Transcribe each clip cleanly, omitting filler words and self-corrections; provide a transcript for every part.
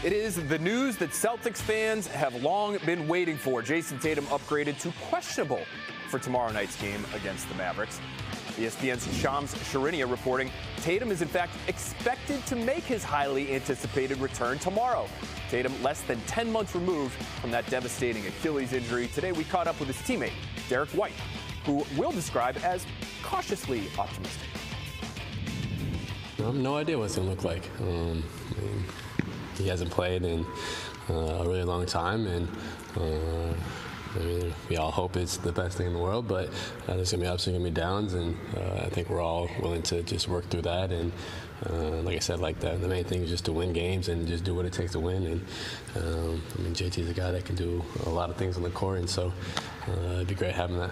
It is the news that Celtics fans have long been waiting for. Jayson Tatum upgraded to questionable for tomorrow night's game against the Mavericks. ESPN's Shams Charania reporting Tatum is in fact expected to make his highly anticipated return tomorrow. Tatum less than 10 months removed from that devastating Achilles injury. Today we caught up with his teammate, Derek White, who we'll describe as cautiously optimistic. I have no idea what it's going to look like. He hasn't played in a really long time, and we all hope it's the best thing in the world, but there's going to be ups and going to be downs, and I think we're all willing to just work through that. And like I said, the main thing is just to win games and just do what it takes to win. And JT's a guy that can do a lot of things on the court, and so it'd be great having that.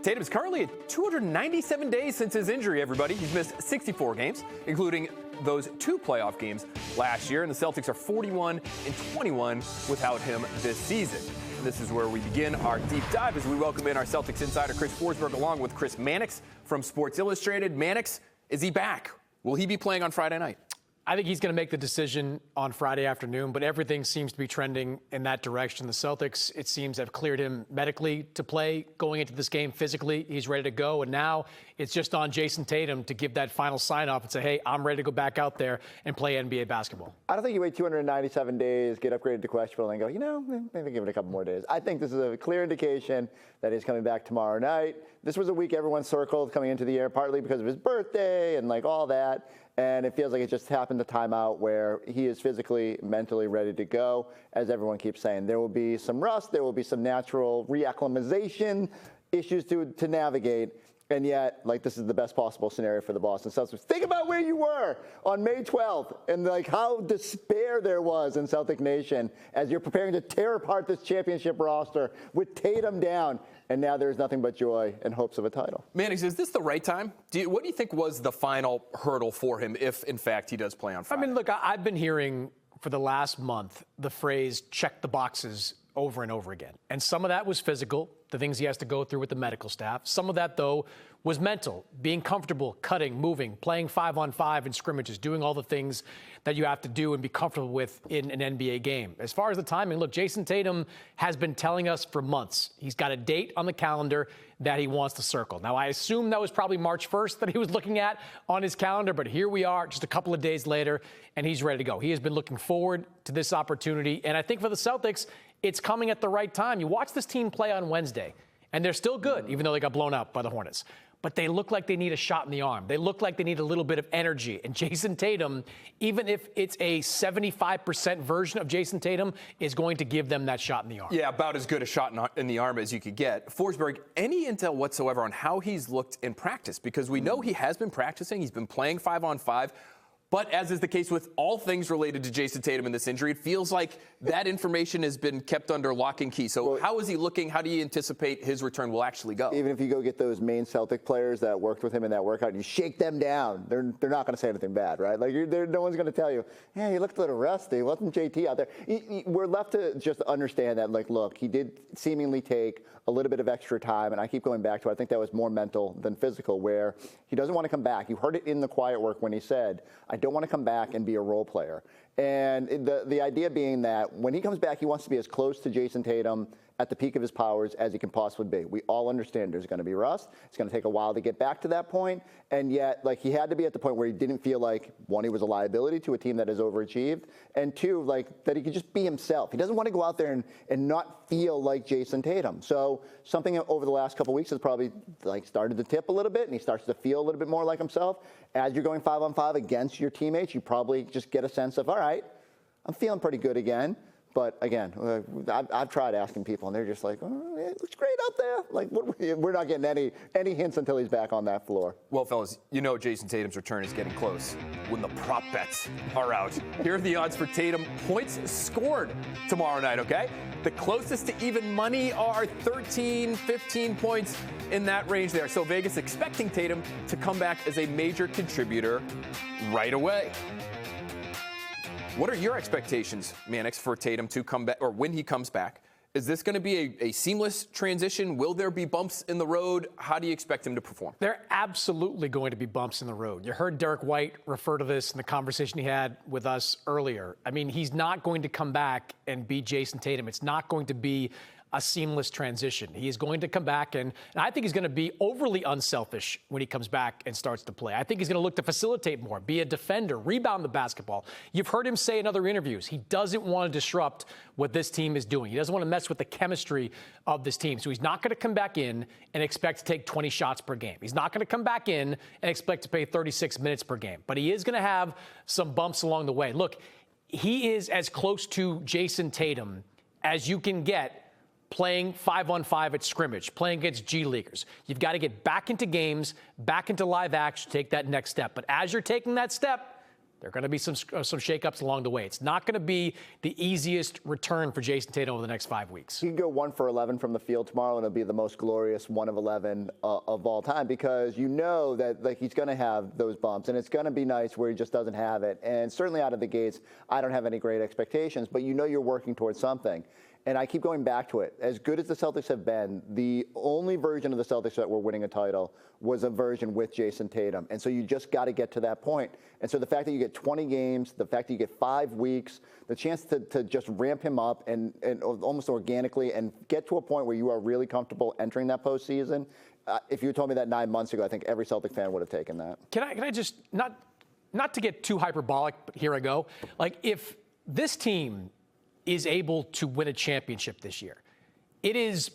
Tatum is currently at 297 days since his injury, everybody. He's missed 64 games, including those 2 playoff games last year, and the Celtics are 41-21 without him this season. And this is where we begin our deep dive as we welcome in our Celtics insider, Chris Forsberg, along with Chris Mannix from Sports Illustrated. Mannix, is he back? Will he be playing on Friday night? I think he's going to make the decision on Friday afternoon, but everything seems to be trending in that direction. The Celtics, it seems, have cleared him medically to play going into this game physically. He's ready to go, and now it's just on Jayson Tatum to give that final sign-off and say, hey, I'm ready to go back out there and play NBA basketball. I don't think you wait 297 days, get upgraded to questionable, and go, maybe give it a couple more days. I think this is a clear indication that he's coming back tomorrow night. This was a week everyone circled coming into the year, partly because of his birthday and all that. And it feels like it just happened to time out where he is physically, mentally ready to go. As everyone keeps saying, there will be some rust, there will be some natural reacclimatization issues to navigate. And yet, this is the best possible scenario for the Boston Celtics. Think about where you were on May 12th and how despair there was in Celtic Nation as you're preparing to tear apart this championship roster with Tatum down. And now there's nothing but joy and hopes of a title. Mannix, is this the right time? What do you think was the final hurdle for him if, in fact, he does play on Friday? Look, I've been hearing for the last month the phrase check the boxes over and over again. And some of that was physical, the things he has to go through with the medical staff. Some of that, though, was mental, being comfortable, cutting, moving, playing 5-on-5 in scrimmages, doing all the things that you have to do and be comfortable with in an NBA game. As far as the timing, look, Jayson Tatum has been telling us for months he's got a date on the calendar that he wants to circle. Now, I assume that was probably March 1st that he was looking at on his calendar, but here we are just a couple of days later, and he's ready to go. He has been looking forward to this opportunity, and I think for the Celtics, it's coming at the right time. You watch this team play on Wednesday, and they're still good, even though they got blown out by the Hornets. But they look like they need a shot in the arm. They look like they need a little bit of energy. And Jayson Tatum, even if it's a 75% version of Jayson Tatum, is going to give them that shot in the arm. Yeah, about as good a shot in the arm as you could get. Forsberg, any intel whatsoever on how he's looked in practice? Because we know he has been practicing. He's been playing 5-on-5. But as is the case with all things related to Jayson Tatum in this injury, it feels like that information has been kept under lock and key. So how is he looking? How do you anticipate his return will actually go? Even if you go get those main Celtic players that worked with him in that workout and you shake them down, they're not going to say anything bad, right? No one's going to tell you, hey, you looked a little rusty. Wasn't JT out there? We're left to just understand that, look, he did seemingly take a little bit of extra time, and I keep going back to it. I think that was more mental than physical, where he doesn't want to come back. You heard it in the quiet work when he said, I don't want to come back and be a role player. And the idea being that when he comes back, he wants to be as close to Jayson Tatum at the peak of his powers as he can possibly be. We all understand there's going to be rust. It's going to take a while to get back to that point. And yet, he had to be at the point where he didn't feel like, one, he was a liability to a team that has overachieved, and two, that he could just be himself. He doesn't want to go out there and not feel like Jayson Tatum. So something over the last couple of weeks has probably started to tip a little bit, and he starts to feel a little bit more like himself. As you're going 5-on-5 against your teammates, you probably just get a sense of, all right, I'm feeling pretty good again. But again, I've tried asking people, and they're just like, oh, it looks great out there. We're not getting any hints until he's back on that floor. Well, fellas, Jayson Tatum's return is getting close when the prop bets are out. Here are the odds for Tatum points scored tomorrow night, okay? The closest to even money are 13, 15 points in that range there. So Vegas expecting Tatum to come back as a major contributor right away. What are your expectations, Mannix, for Tatum to come back, or when he comes back? Is this going to be a seamless transition? Will there be bumps in the road? How do you expect him to perform? There are absolutely going to be bumps in the road. You heard Derek White refer to this in the conversation he had with us earlier. I mean, he's not going to come back and be Jayson Tatum. It's not going to be a seamless transition. He is going to come back, and I think he's going to be overly unselfish when he comes back and starts to play. I think he's going to look to facilitate more, be a defender, rebound the basketball. You've heard him say in other interviews, he doesn't want to disrupt what this team is doing. He doesn't want to mess with the chemistry of this team. So he's not going to come back in and expect to take 20 shots per game. He's not going to come back in and expect to play 36 minutes per game. But he is going to have some bumps along the way. Look, he is as close to Jayson Tatum as you can get playing 5-on-5 at scrimmage, playing against G Leaguers. You've got to get back into games, back into live action, take that next step. But as you're taking that step, there are going to be some shakeups along the way. It's not going to be the easiest return for Jayson Tatum over the next 5 weeks. He can go 1 for 11 from the field tomorrow, and it'll be the most glorious 1 of 11 of all time, because you know that he's going to have those bumps, and it's going to be nice where he just doesn't have it. And certainly out of the gates, I don't have any great expectations, but you know you're working towards something. And I keep going back to it. As good as the Celtics have been, the only version of the Celtics that were winning a title was a version with Jayson Tatum. And so you just got to get to that point. And so the fact that you get 20 games, the fact that you get 5 weeks, the chance to just ramp him up and almost organically and get to a point where you are really comfortable entering that postseason. If you told me that 9 months ago, I think every Celtic fan would have taken that. Can I just, not to get too hyperbolic, but here I go. Like, if this team is able to win a championship this year, it is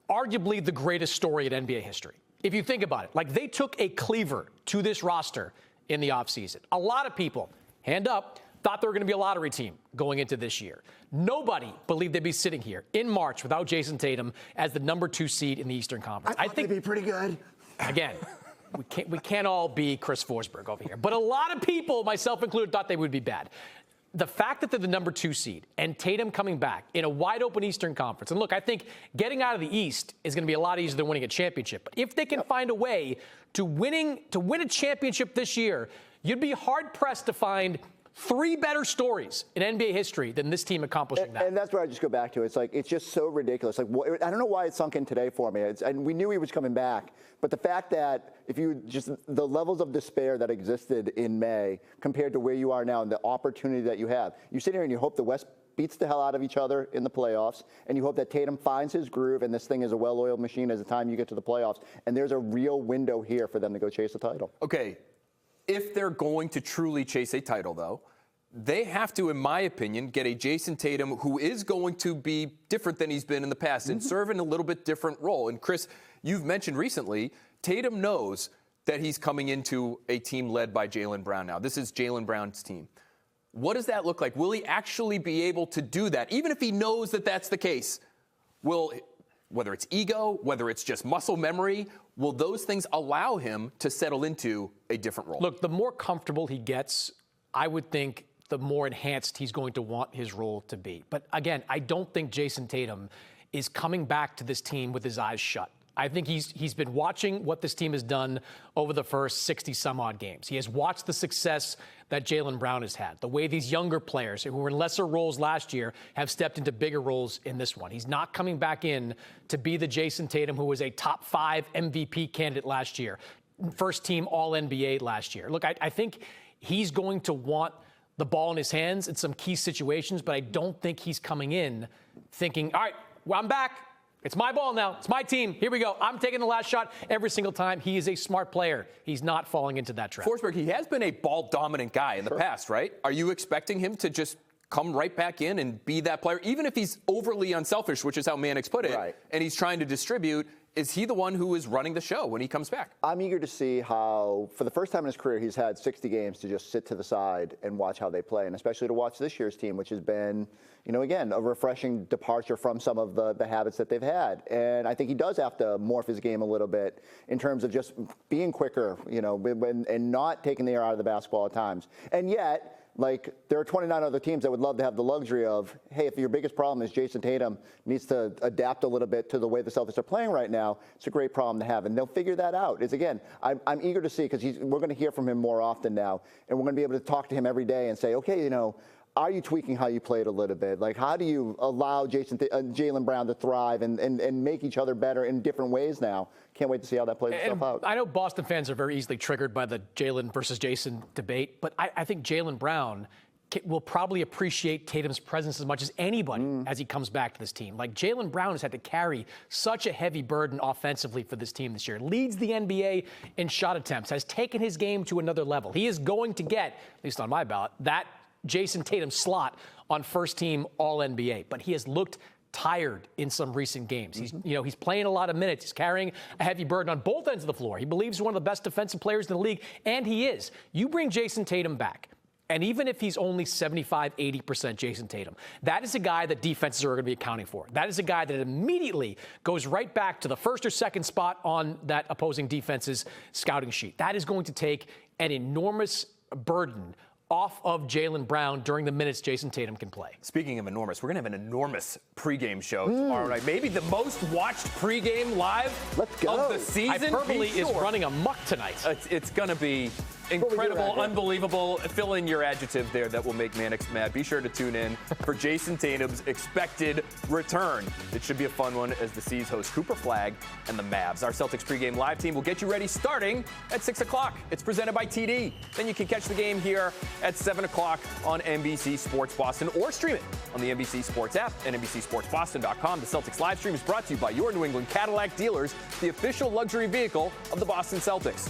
arguably the greatest story in NBA history. If you think about it, like, they took a cleaver to this roster in the offseason. A lot of people, hand up, thought they were going to be a lottery team going into this year. Nobody believed they'd be sitting here in March without Jayson Tatum as the number 2 seed in the Eastern Conference. I think they'd be pretty good. Again, we can't all be Chris Forsberg over here. But a lot of people, myself included, thought they would be bad. The fact that they're the number 2 seed and Tatum coming back in a wide-open Eastern Conference. And look, I think getting out of the East is going to be a lot easier than winning a championship. But if they can find a way to win a championship this year, you'd be hard-pressed to find 3 better stories in NBA history than this team accomplishing that. And that's where I just go back to. It's like, it's just so ridiculous. Like, I don't know why it sunk in today for me. And we knew he was coming back. But the fact that if you just, the levels of despair that existed in May compared to where you are now and the opportunity that you have, you sit here and you hope the West beats the hell out of each other in the playoffs, and you hope that Tatum finds his groove and this thing is a well-oiled machine as the time you get to the playoffs. And there's a real window here for them to go chase a title. Okay. If they're going to truly chase a title, though, they have to, in my opinion, get a Jayson Tatum who is going to be different than he's been in the past and serve in a little bit different role. And Chris, you've mentioned recently, Tatum knows that he's coming into a team led by Jaylen Brown now. This is Jaylen Brown's team. What does that look like? Will he actually be able to do that? Even if he knows that that's the case, whether it's ego, whether it's just muscle memory, will those things allow him to settle into a different role? Look, the more comfortable he gets, I would think the more enhanced he's going to want his role to be. But again, I don't think Jayson Tatum is coming back to this team with his eyes shut. I think he's been watching what this team has done over the first 60-some-odd games. He has watched the success that Jaylen Brown has had, the way these younger players who were in lesser roles last year have stepped into bigger roles in this one. He's not coming back in to be the Jayson Tatum who was a top 5 MVP candidate last year, first team All-NBA last year. Look, I think he's going to want the ball in his hands in some key situations, but I don't think he's coming in thinking, all right, well, I'm back. It's my ball now. It's my team. Here we go. I'm taking the last shot every single time. He is a smart player. He's not falling into that trap. Forsberg, he has been a ball-dominant guy in the past, right? Are you expecting him to just come right back in and be that player, even if he's overly unselfish, which is how Mannix put it, right, and he's trying to distribute? Is he the one who is running the show when he comes back? I'm eager to see how, for the first time in his career, he's had 60 games to just sit to the side and watch how they play, and especially to watch this year's team, which has been, you know, again, a refreshing departure from some of the habits that they've had. And I think he does have to morph his game a little bit in terms of just being quicker, you know, and not taking the air out of the basketball at times. And yet, like, there are 29 other teams that would love to have the luxury of, hey, if your biggest problem is Jayson Tatum needs to adapt a little bit to the way the Celtics are playing right now, it's a great problem to have. And they'll figure that out. It's, again, I'm eager to see, because we're going to hear from him more often now, and we're going to be able to talk to him every day and say, okay, you know, are you tweaking how you played a little bit? Like, how do you allow Jaylen Brown to thrive and make each other better in different ways now? Can't wait to see how that plays itself out. I know Boston fans are very easily triggered by the Jaylen versus Jayson debate, but I think Jaylen Brown will probably appreciate Tatum's presence as much as anybody as he comes back to this team. Like, Jaylen Brown has had to carry such a heavy burden offensively for this team this year. Leads the NBA in shot attempts, has taken his game to another level. He is going to get, at least on my ballot, that Jayson Tatum slot on first team All-NBA. But he has looked tired in some recent games. He's playing a lot of minutes. He's carrying a heavy burden on both ends of the floor. He believes he's one of the best defensive players in the league, and he is. You bring Jayson Tatum back, and even if he's only 75, 80% Jayson Tatum, that is a guy that defenses are going to be accounting for. That is a guy that immediately goes right back to the first or second spot on that opposing defense's scouting sheet. That is going to take an enormous burden off of Jaylen Brown during the minutes Jayson Tatum can play. Speaking of enormous, we're going to have an enormous pregame show tomorrow night. Maybe the most watched pregame live of the season. Hyperbole is running amok tonight. It's going to be incredible, unbelievable. Fill in your adjective there that will make Mannix mad. Be sure to tune in for Jayson Tatum's expected return. It should be a fun one as the C's host Cooper Flagg and the Mavs. Our Celtics pregame live team will get you ready starting at 6 o'clock. It's presented by TD. Then you can catch the game here at 7 o'clock on NBC Sports Boston or stream it on the NBC Sports app and NBCSportsBoston.com. The Celtics live stream is brought to you by your New England Cadillac dealers, the official luxury vehicle of the Boston Celtics.